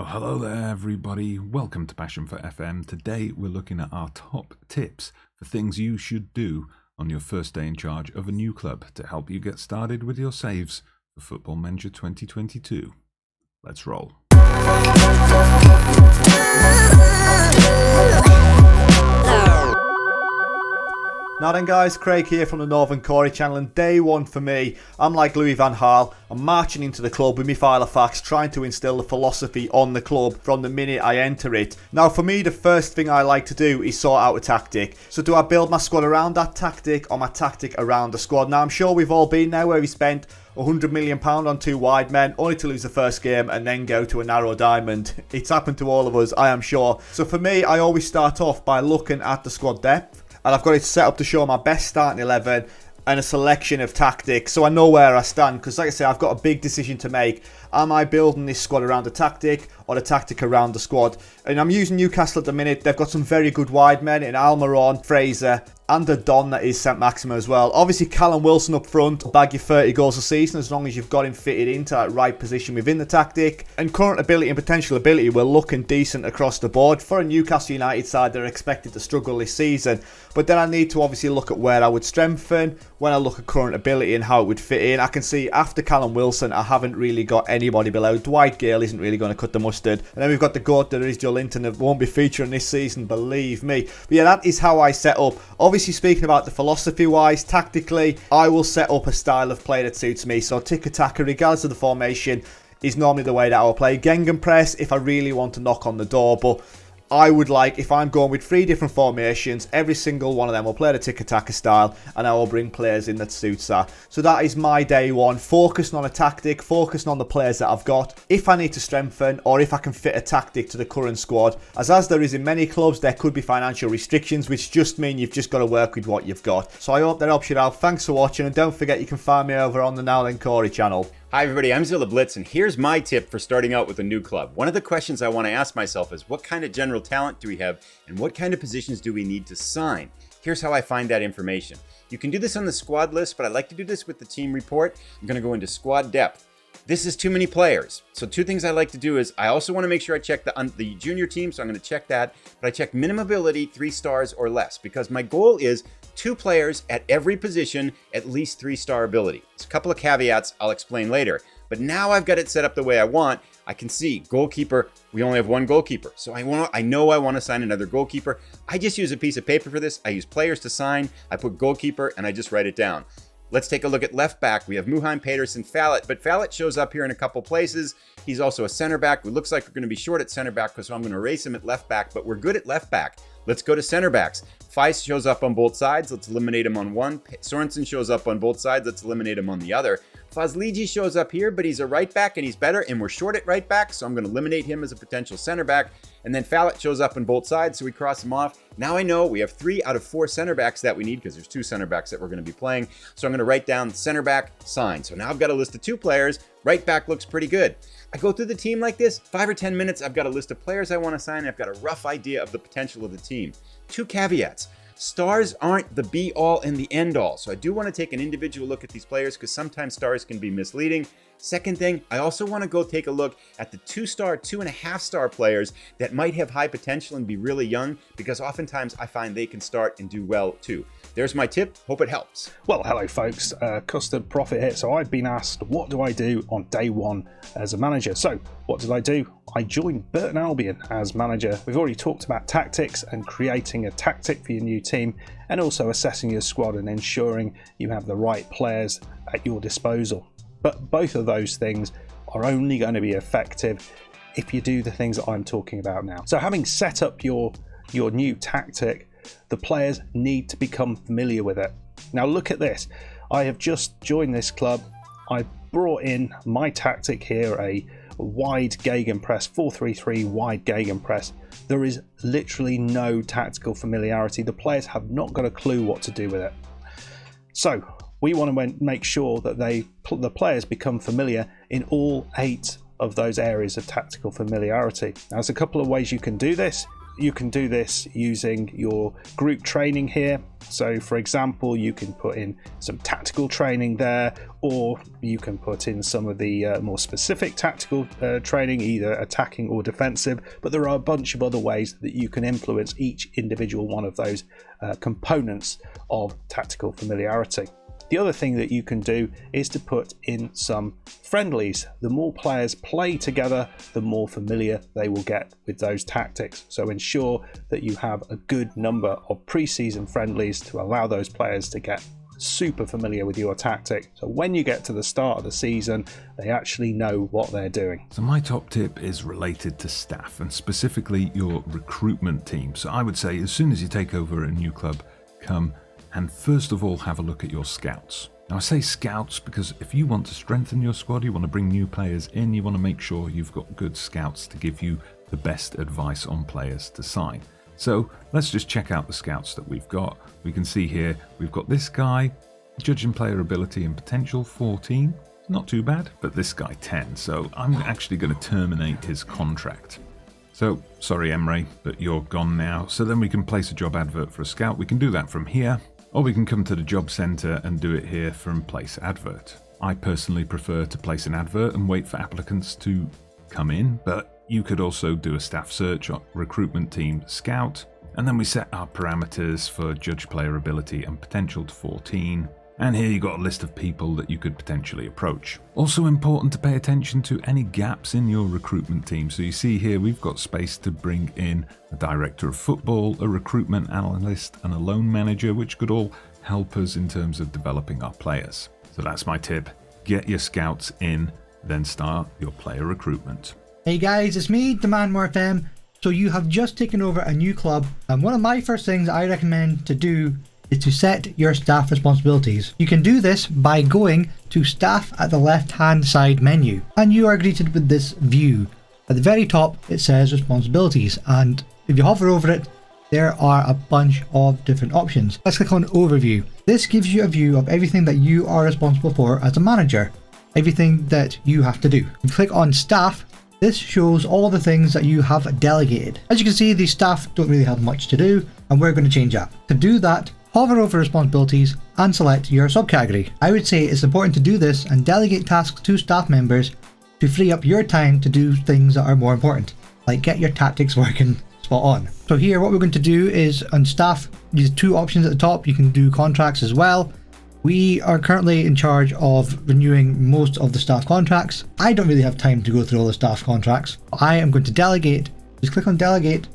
Well, hello there, everybody. Welcome to Passion4FM. Today, we're looking at our top tips for things you should do on your first day in charge of a new club to help you get started with your saves for Football Manager 2022. Let's roll. Now then guys, Craig here from the Northern Corey channel, and day one for me, I'm like Louis van Gaal. I'm marching into the club with my file of facts, trying to instill the philosophy on the club from the minute I enter it. Now for me, the first thing I like to do is sort out a tactic. So do I build my squad around that tactic, or my tactic around the squad? Now I'm sure we've all been there where we spent £100 million on two wide men, only to lose the first game and then go to a narrow diamond. It's happened to all of us, I am sure. So for me, I always start off by looking at the squad depth. And I've got it set up to show my best starting 11 and a selection of tactics, so I know where I stand. Because like I say, I've got a big decision to make. Am I building this squad around the tactic or the tactic around the squad? And I'm using Newcastle at the minute. They've got some very good wide men in Almiron, Fraser, and a Don that is St Maximin as well. Obviously, Callum Wilson up front will bag you 30 goals a season as long as you've got him fitted into that right position within the tactic. And current ability and potential ability, we're looking decent across the board. For a Newcastle United side, they're expected to struggle this season. But then I need to obviously look at where I would strengthen when I look at current ability and how it would fit in. I can see after Callum Wilson, I haven't really got anybody below. Dwight Gale isn't really going to cut the mustard. And then we've got the GOAT that is Joe Linton that won't be featuring this season, believe me. But yeah, that is how I set up. Obviously, speaking about the philosophy-wise, tactically, I will set up a style of play that suits me. So tick-a-tacker, regardless of the formation, is normally the way that I'll play. Gegenpress if I really want to knock on the door, but I would like, if I'm going with 3 different formations, every single one of them will play the tick-a-tacker style, and I will bring players in that suits that. So that is my day one, focusing on a tactic, focusing on the players that I've got. If I need to strengthen, or if I can fit a tactic to the current squad, as there is in many clubs, there could be financial restrictions, which just mean you've just got to work with what you've got. So I hope that helps you out. Thanks for watching, and don't forget you can find me over on the Now Then Corey channel. Hi everybody, I'm Zilla Blitz, and here's my tip for starting out with a new club. One of the questions I want to ask myself is, what kind of general talent do we have, and what kind of positions do we need to sign? Here's how I find that information. You can do this on the squad list, but I like to do this with the team report. I'm going to go into squad depth. This is too many players. So 2 things I like to do is I also want to make sure I check the junior team, so I'm going to check that. But I check minimum ability, 3 stars or less, because my goal is 2 players at every position, at least 3-star ability. There's a couple of caveats I'll explain later. But now I've got it set up the way I want. I can see goalkeeper, we only have 1 goalkeeper. So I know I want to sign another goalkeeper. I just use a piece of paper for this. I use players to sign. I put goalkeeper and I just write it down. Let's take a look at left back. We have Muheim, Pedersen, Fallet, but Fallet shows up here in a couple places. He's also a center back. It looks like we're going to be short at center back, so I'm going to erase him at left back, but we're good at left back. Let's go to center backs. Feist shows up on both sides. Let's eliminate him on one. Sorensen shows up on both sides. Let's eliminate him on the other. Fazliji shows up here, but he's a right back and he's better, and we're short at right back, so I'm going to eliminate him as a potential center back. And then Fallet shows up on both sides, so we cross him off. Now I know we have 3 out of 4 center backs that we need, because there's 2 center backs that we're going to be playing. So I'm going to write down center back, sign. So now I've got a list of 2 players. Right back looks pretty good. I go through the team like this, 5 or 10 minutes, I've got a list of players I want to sign, and I've got a rough idea of the potential of the team. 2 caveats. Stars aren't the be-all and the end-all, so I do want to take an individual look at these players, because sometimes stars can be misleading. Second thing, I also want to go take a look at the 2-star, 2.5-star players that might have high potential and be really young, because oftentimes I find they can start and do well too. There's my tip. Hope it helps. Well, hello folks, Custard Prophet here. So I've been asked, what do I do on day one as a manager? So what did I do? I joined Burton Albion as manager. We've already talked about tactics and creating a tactic for your new team, and also assessing your squad and ensuring you have the right players at your disposal. But both of those things are only going to be effective if you do the things that I'm talking about now. So having set up your new tactic, the players need to become familiar with it. Now look at this. I have just joined this club. I brought in my tactic here, a wide gegenpress, 4-3-3 wide gegenpress. There is literally no tactical familiarity. The players have not got a clue what to do with it. So we want to make sure that the players become familiar in all 8 of those areas of tactical familiarity. Now, there's a couple of ways you can do this. you can do this using your group training here. So for example, you can put in some tactical training there, or you can put in some of the more specific tactical training, either attacking or defensive. But there are a bunch of other ways that you can influence each individual one of those components of tactical familiarity. The other thing that you can do is to put in some friendlies. The more players play together, the more familiar they will get with those tactics. So ensure that you have a good number of pre-season friendlies to allow those players to get super familiar with your tactic. So when you get to the start of the season, they actually know what they're doing. So my top tip is related to staff, and specifically your recruitment team. So I would say as soon as you take over a new club, come and first of all have a look at your scouts. Now I say scouts because if you want to strengthen your squad, you want to bring new players in, you want to make sure you've got good scouts to give you the best advice on players to sign. So let's just check out the scouts that we've got. We can see here we've got this guy, judging player ability and potential 14, not too bad, but this guy 10, so I'm actually going to terminate his contract. So, sorry Emre, but you're gone now. So then we can place a job advert for a scout. We can do that from here, or we can come to the job centre and do it here from place advert. I personally prefer to place an advert and wait for applicants to come in, but you could also do a staff search on recruitment team scout, and then we set our parameters for judge player ability and potential to 14. And here you got a list of people that you could potentially approach. Also important to pay attention to any gaps in your recruitment team. So you see here we've got space to bring in a director of football, a recruitment analyst and a loan manager, which could all help us in terms of developing our players. So that's my tip. Get your scouts in, then start your player recruitment. Hey guys, it's me, Demand4FM. So you have just taken over a new club, and one of my first things I recommend to do is to set your staff responsibilities. You can do this by going to staff at the left hand side menu, and you are greeted with this view. At the very top it says responsibilities, and if you hover over it there are a bunch of different options. Let's click on overview. This gives you a view of everything that you are responsible for as a manager, everything that you have to do. If you click on staff, this shows all the things that you have delegated. As you can see, these staff don't really have much to do, and we're going to change that. To do that, hover over responsibilities and select your subcategory. I would say it's important to do this and delegate tasks to staff members to free up your time to do things that are more important, like get your tactics working spot on. So here what we're going to do is on staff, these two options at the top, you can do contracts as well. We are currently in charge of renewing most of the staff contracts. I don't really have time to go through all the staff contracts. I am going to delegate. Just click on delegate,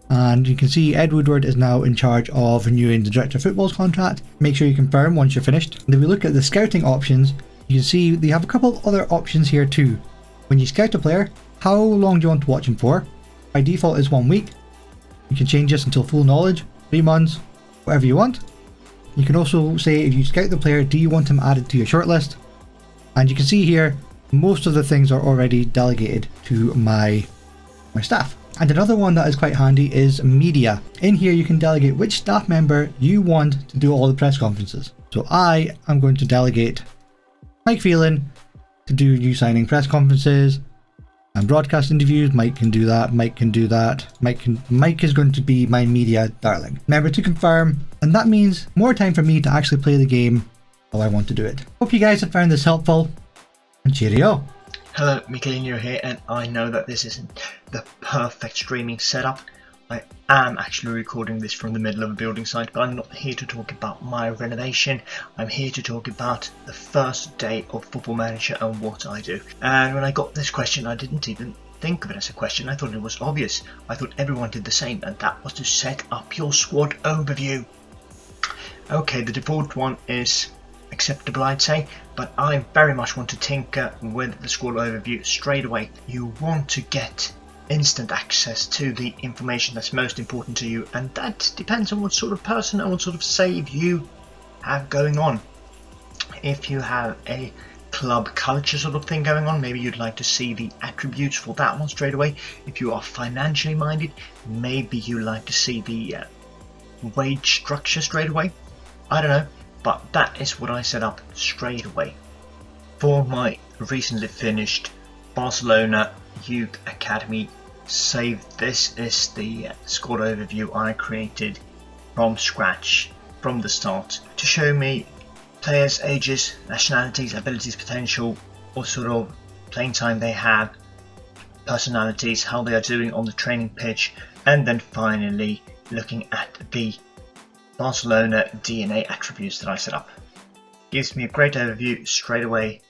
and you can see Ed Woodward is now in charge of renewing the Director of Football's contract. Make sure you confirm once you're finished. And if we look at the scouting options, you can see they have a couple other options here too. When you scout a player, how long do you want to watch him for? By default is 1 week. You can change this until full knowledge, 3 months, whatever you want. You can also say if you scout the player, do you want him added to your shortlist? And you can see here, most of the things are already delegated to my staff. And another one that is quite handy is media. In here you can delegate which staff member you want to do all the press conferences. So I am going to delegate Mike Phelan to do new signing press conferences and broadcast interviews. Mike can do that, Mike can do that. Mike is going to be my media darling. Remember to confirm, and that means more time for me to actually play the game how I want to do it. Hope you guys have found this helpful, and cheerio. Hello, Mikaelinho here, and I know that this isn't the perfect streaming setup. I am actually recording this from the middle of a building site, but I'm not here to talk about my renovation. I'm here to talk about the first day of Football Manager and what I do. And when I got this question, I didn't even think of it as a question. I thought it was obvious. I thought everyone did the same, and that was to set up your squad overview. Okay, the default one is acceptable, I'd say, but I very much want to tinker with the squad overview straight away. You want to get instant access to the information that's most important to you, and that depends on what sort of person and what sort of save you have going on. If you have a club culture sort of thing going on, maybe you'd like to see the attributes for that one straight away. If you are financially minded, maybe you like to see the wage structure straight away. I don't know, but that is what I set up straight away. For my recently finished Barcelona Youth Academy save. This is the squad overview I created from scratch, from the start, to show me players' ages, nationalities, abilities, potential, what sort of playing time they have, personalities, how they are doing on the training pitch, and then finally looking at the Barcelona DNA attributes that I set up. Gives me a great overview straight away,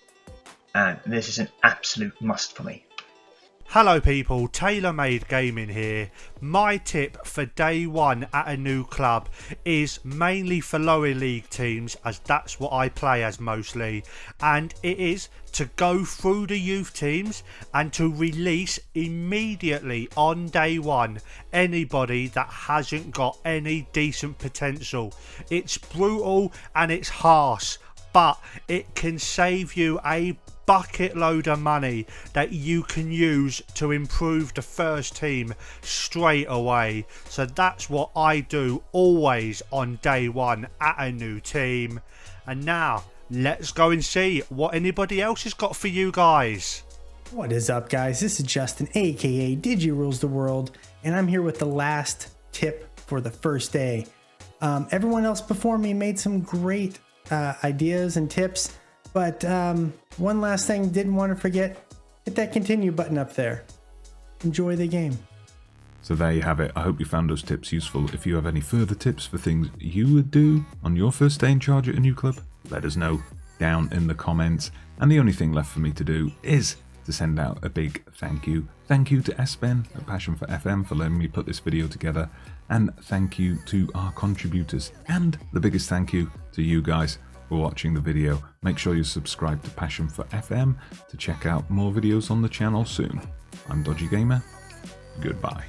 and this is an absolute must for me. Hello people, TaylorMade Gaming here. My tip for day one at a new club is mainly for lower league teams, as that's what I play as mostly, and it is to go through the youth teams and to release immediately on day one anybody that hasn't got any decent potential. It's brutal and it's harsh, but it can save you a bucket load of money that you can use to improve the first team straight away. So that's what I do always on day one at a new team. And now let's go and see what anybody else has got for you guys. What is up, guys? This is Justin, aka Digi Rules the World, and I'm here with the last tip for the first day. Everyone else before me made some great ideas and tips, but one last thing, didn't want to forget, hit that continue button up there. Enjoy the game. So there you have it. I hope you found those tips useful. If you have any further tips for things you would do on your first day in charge at a new club, let us know down in the comments. And the only thing left for me to do is to send out a big thank you. Thank you to Esben at Passion4FM for letting me put this video together. And thank you to our contributors. And the biggest thank you to you guys for watching the video. Make sure you subscribe to Passion4FM to check out more videos on the channel soon. I'm Dodgee Gamer. Goodbye.